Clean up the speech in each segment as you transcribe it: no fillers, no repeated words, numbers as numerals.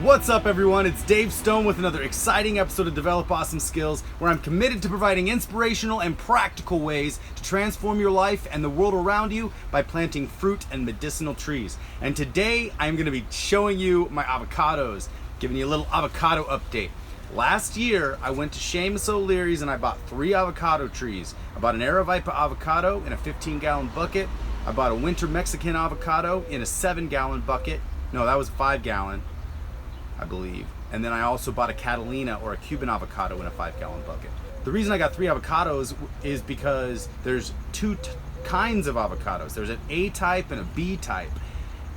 What's up everyone, it's Dave Stone with another exciting episode of Develop Awesome Skills, where I'm committed to providing inspirational and practical ways to transform your life and the world around you by planting fruit and medicinal trees. And today I'm going to be showing you my avocados, giving you a little avocado update. Last year I went to Shamus O'Leary's and I bought 3 avocado trees. I bought an Aravaipa avocado in a 15-gallon bucket. I bought a winter Mexican avocado in a 7-gallon bucket. No, that was a 5-gallon. I believe. And then I also bought a Catalina or a Cuban avocado in a 5-gallon bucket. The reason I got 3 avocados is because there's 2 kinds of avocados. There's an A type and a B type.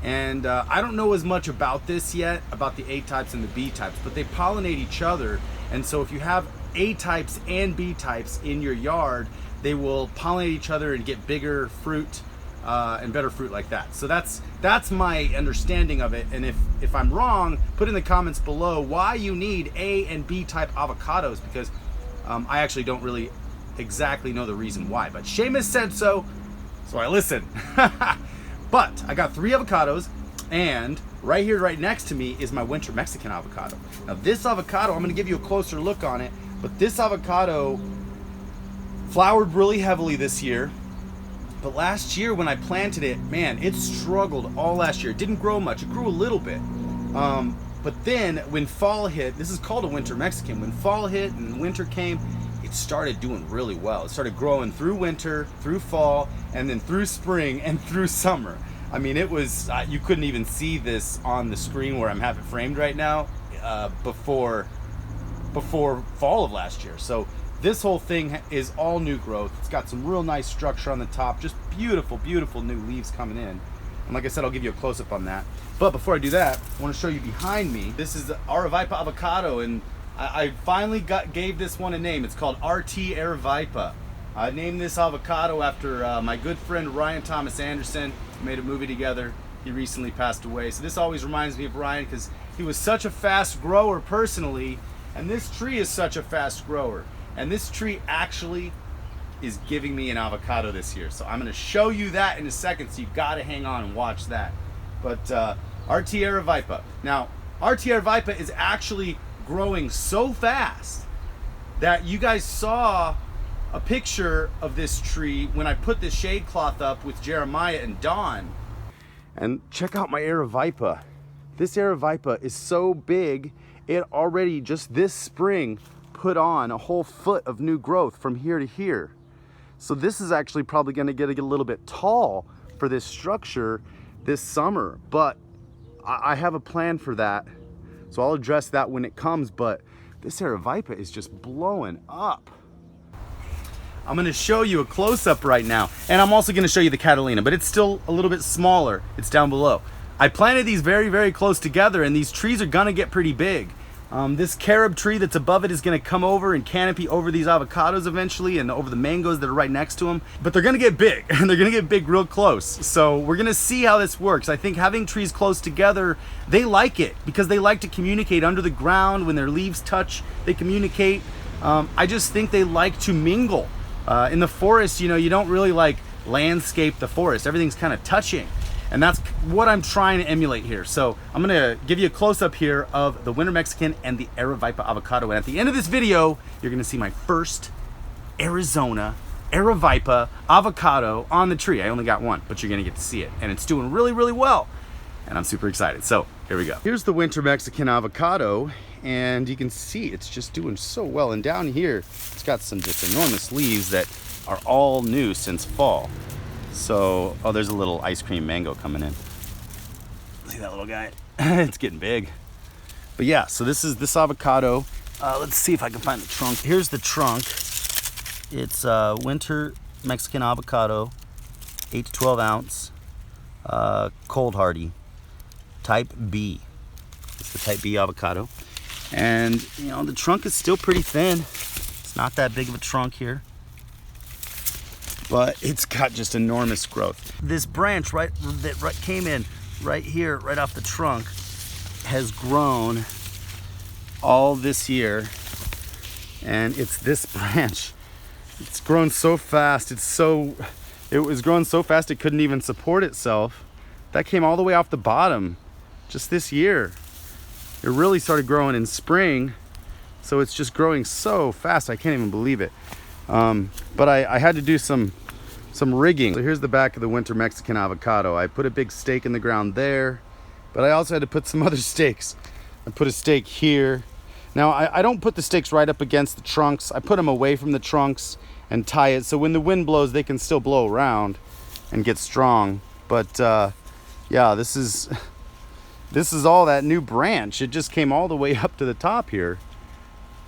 And I don't know as much about this yet, about the A types and the B types, but they pollinate each other. And so if you have A types and B types in your yard, they will pollinate each other and get bigger fruit and better fruit like that. So that's my understanding of it. And if I'm wrong, put in the comments below why you need A and B type avocados, because I actually don't really exactly know the reason why, but Shamus said so I listened. But I got 3 avocados, and right here, right next to me is my winter Mexican avocado. Now this avocado, I'm gonna give you a closer look on it, but this avocado flowered really heavily this year. But last year when I planted it, man, it struggled all last year. It didn't grow much. It grew a little bit. But then when fall hit, this is called a winter Mexican. When fall hit and winter came, it started doing really well. It started growing through winter, through fall, and then through spring and through summer. I mean, it was, you couldn't even see this on the screen where I'm having it framed right now before fall of last year. So this whole thing is all new growth. It's got some real nice structure on the top, just beautiful, beautiful new leaves coming in. And like I said, I'll give you a close-up on that. But before I do that, I want to show you behind me. This is the Aravaipa avocado, and I finally gave this one a name. It's called RT Aravaipa. I named this avocado after my good friend Ryan Thomas Anderson. We made a movie together. He recently passed away. So this always reminds me of Ryan because he was such a fast grower personally, and this tree is such a fast grower. And this tree actually is giving me an avocado this year. So I'm gonna show you that in a second, so you've gotta hang on and watch that. But RT Aravaipa. Now, RT Aravaipa is actually growing so fast that you guys saw a picture of this tree when I put this shade cloth up with Jeremiah and Dawn. And check out my Aravaipa. This Aravaipa is so big, it already just this spring put on a whole foot of new growth from here to here. So this is actually probably going to get a little bit tall for this structure this summer, but I have a plan for that, so I'll address that when it comes. But this Aravaipa is just blowing up. I'm going to show you a close-up right now, and I'm also going to show you the Catalina, but it's still a little bit smaller. It's down below. I planted these very, very close together, and these trees are going to get pretty big. This carob tree that's above it is going to come over and canopy over these avocados eventually, and over the mangoes that are right next to them. But they're going to get big, and they're going to get big real close. So we're going to see how this works. I think having trees close together, they like it because they like to communicate under the ground. When their leaves touch, they communicate. I just think they like to mingle. In the forest, you know, you don't really like landscape the forest. Everything's kind of touching. And that's what I'm trying to emulate here. So I'm gonna give you a close-up here of the winter Mexican and the Aravaipa avocado. And at the end of this video, you're gonna see my first Arizona Aravaipa avocado on the tree. I only got one, but you're gonna get to see it. And it's doing really, really well. And I'm super excited. So here we go. Here's the winter Mexican avocado. And you can see it's just doing so well. And down here, it's got some just enormous leaves that are all new since fall. So, oh, there's a little ice cream mango coming in. See that little guy? It's getting big. But yeah, so this is this avocado. Let's see if I can find the trunk. Here's the trunk. It's winter Mexican avocado, 8 to 12 ounce, cold hardy, type B. It's the type B avocado. And, you know, the trunk is still pretty thin. It's not that big of a trunk here, but it's got just enormous growth. This branch that came in right here, right off the trunk, has grown all this year, and it's this branch. It's grown so fast. It was growing so fast it couldn't even support itself. That came all the way off the bottom just this year. It really started growing in spring, so it's just growing so fast. I can't even believe it. But I had to do some rigging. So here's the back of the winter Mexican avocado. I put a big stake in the ground there, but I also had to put some other stakes. I put a stake here. Now I don't put the stakes right up against the trunks. I put them away from the trunks and tie it so when the wind blows, they can still blow around and get strong. But yeah, this is all that new branch. It just came all the way up to the top here.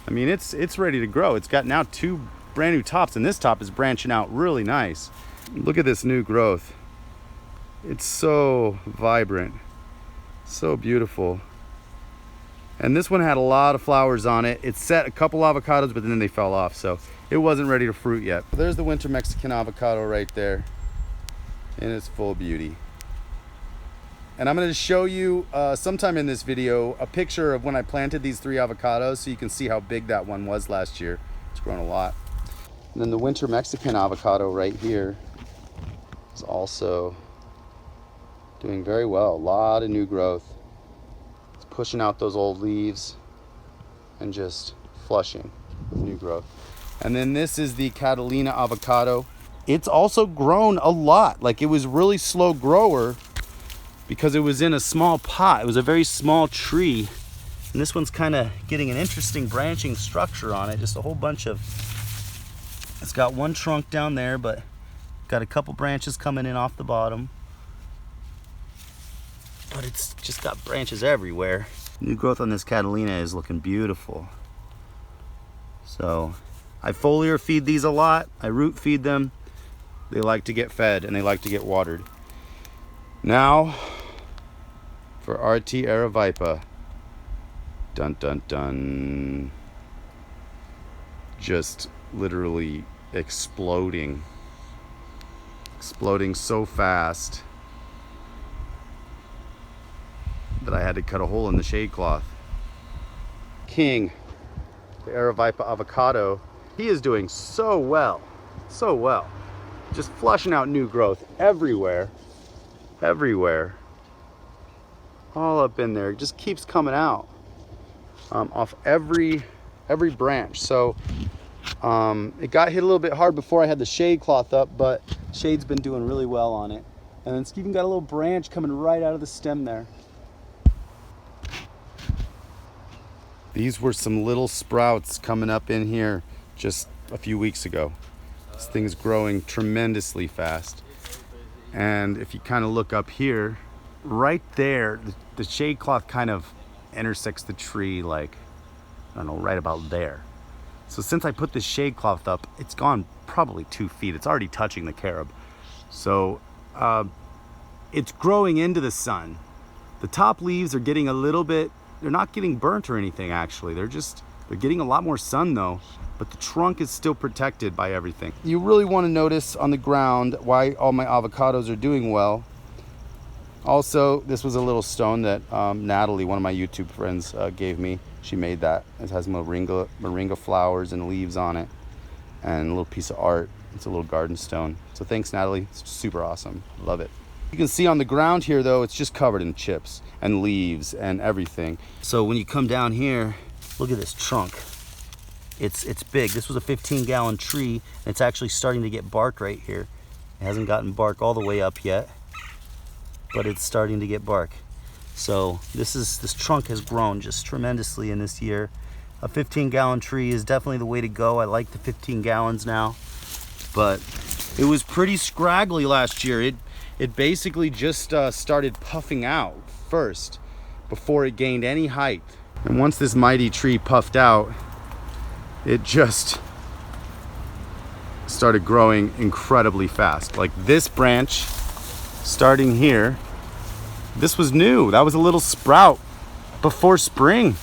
I mean, it's ready to grow. It's got now 2 brand new tops, and this top is branching out really nice. Look at this new growth. It's so vibrant, so beautiful. And this one had a lot of flowers on it. It set a couple avocados, but then they fell off, so it wasn't ready to fruit yet. There's the winter Mexican avocado right there in its full beauty. And I'm going to show you sometime in this video a picture of when I planted these 3 avocados so you can see how big that one was last year. It's grown a lot. And then the winter Mexican avocado right here is also doing very well. A lot of new growth. It's pushing out those old leaves and just flushing with new growth. And then this is the Catalina avocado. It's also grown a lot. Like, it was really slow grower because it was in a small pot. It was a very small tree. And this one's kind of getting an interesting branching structure on it. Just a whole bunch of, it's got one trunk down there, but got a couple branches coming in off the bottom. But it's just got branches everywhere. New growth on this Catalina is looking beautiful. So I foliar feed these a lot. I root feed them. They like to get fed and they like to get watered. Now for RT Aravaipa. Dun dun dun. Just literally exploding. Exploding so fast that I had to cut a hole in the shade cloth. King, the Aravaipa avocado, he is doing so well. So well. Just flushing out new growth everywhere. Everywhere. All up in there. It just keeps coming out off every branch. So it got hit a little bit hard before I had the shade cloth up, but shade's been doing really well on it. And it's even got a little branch coming right out of the stem there. These were some little sprouts coming up in here just a few weeks ago. This thing's growing tremendously fast. And if you kind of look up here, right there, the shade cloth kind of intersects the tree, like, I don't know, right about there. So since I put this shade cloth up, it's gone probably 2 feet. It's already touching the carob. So it's growing into the sun. The top leaves are getting a little bit, they're not getting burnt or anything actually. They're getting a lot more sun though, but the trunk is still protected by everything. You really want to notice on the ground why all my avocados are doing well. Also, this was a little stone that Natalie, one of my YouTube friends, gave me. She made that. It has moringa flowers and leaves on it, and a little piece of art. It's a little garden stone. So thanks, Natalie. It's super awesome. Love it. You can see on the ground here, though, it's just covered in chips and leaves and everything. So when you come down here, look at this trunk. It's big. This was a 15-gallon tree, and it's actually starting to get bark right here. It hasn't gotten bark all the way up yet, but it's starting to get bark. So this trunk has grown just tremendously in this year. A 15-gallon tree is definitely the way to go. I like the 15 gallons now, but it was pretty scraggly last year. It basically just started puffing out first before it gained any height. And once this mighty tree puffed out, it just started growing incredibly fast. Like this branch starting here, this was new. That was a little sprout before spring.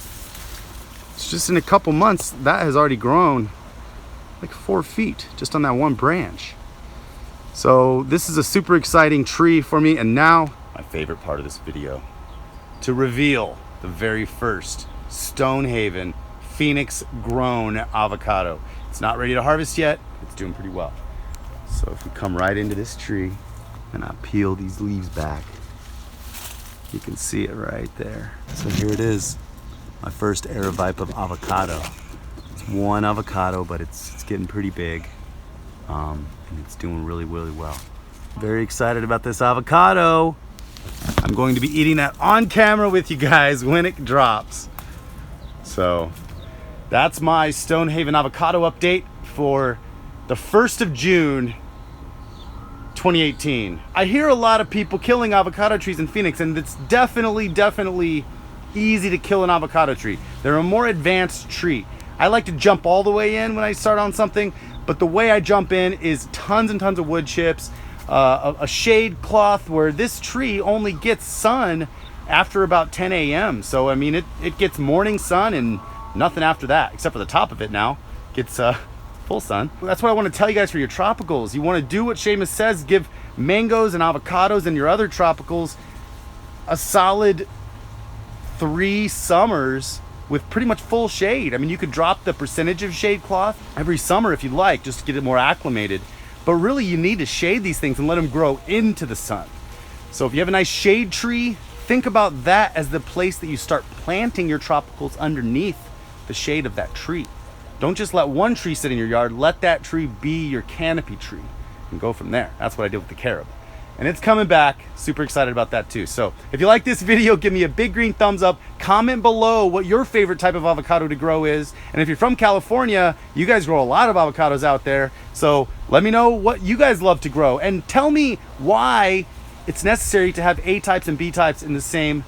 It's just in a couple months that has already grown like 4 feet just on that one branch. So this is a super exciting tree for me. And now my favorite part of this video, to reveal the very first Stonehaven Phoenix grown avocado. It's not ready to harvest yet. It's doing pretty well. So if we come right into this tree and I peel these leaves back, you can see it right there. So here it is. My first Aravipe of avocado. It's one avocado, but it's getting pretty big. And it's doing really, really well. Very excited about this avocado. I'm going to be eating that on camera with you guys when it drops. So that's my Stonehaven avocado update for the 1st of June, 2018. I hear a lot of people killing avocado trees in Phoenix, and it's definitely easy to kill an avocado tree. They're a more advanced tree. I like to jump all the way in when I start on something, but the way I jump in is tons and tons of wood chips, a shade cloth where this tree only gets sun after about 10 a.m. So I mean, it gets morning sun and nothing after that, except for the top of it now gets full sun. That's what I want to tell you guys for your tropicals. You want to do what Shamus says, give mangoes and avocados and your other tropicals a solid 3 summers with pretty much full shade. I mean, you could drop the percentage of shade cloth every summer if you'd like, just to get it more acclimated. But really, you need to shade these things and let them grow into the sun. So if you have a nice shade tree, think about that as the place that you start planting your tropicals underneath the shade of that tree. Don't just let one tree sit in your yard. Let that tree be your canopy tree and go from there. That's what I did with the carob. And it's coming back. Super excited about that too. So if you like this video, give me a big green thumbs up. Comment below what your favorite type of avocado to grow is. And if you're from California, you guys grow a lot of avocados out there. So let me know what you guys love to grow. And tell me why it's necessary to have A types and B types in the same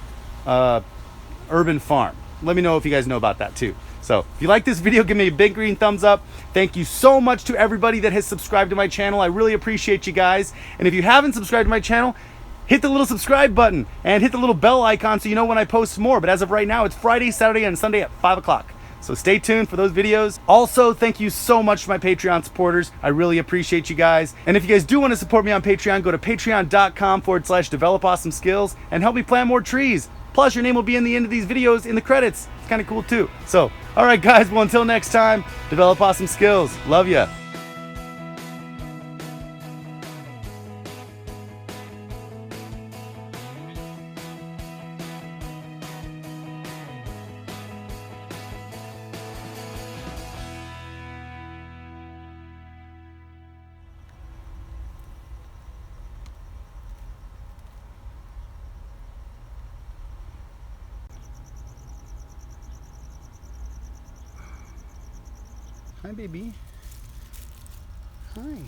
urban farm. Let me know if you guys know about that too. So if you like this video, give me a big green thumbs up. Thank you so much to everybody that has subscribed to my channel. I really appreciate you guys. And if you haven't subscribed to my channel, hit the little subscribe button and hit the little bell icon so you know when I post more. But as of right now, it's Friday, Saturday, and Sunday at 5 o'clock. So stay tuned for those videos. Also, thank you so much to my Patreon supporters. I really appreciate you guys. And if you guys do want to support me on Patreon, go to patreon.com/developawesomeskills and help me plant more trees. Plus, your name will be in the end of these videos in the credits. It's kind of cool too. So, all right, guys. Well, until next time, develop awesome skills. Love ya. Hi, baby. Hi.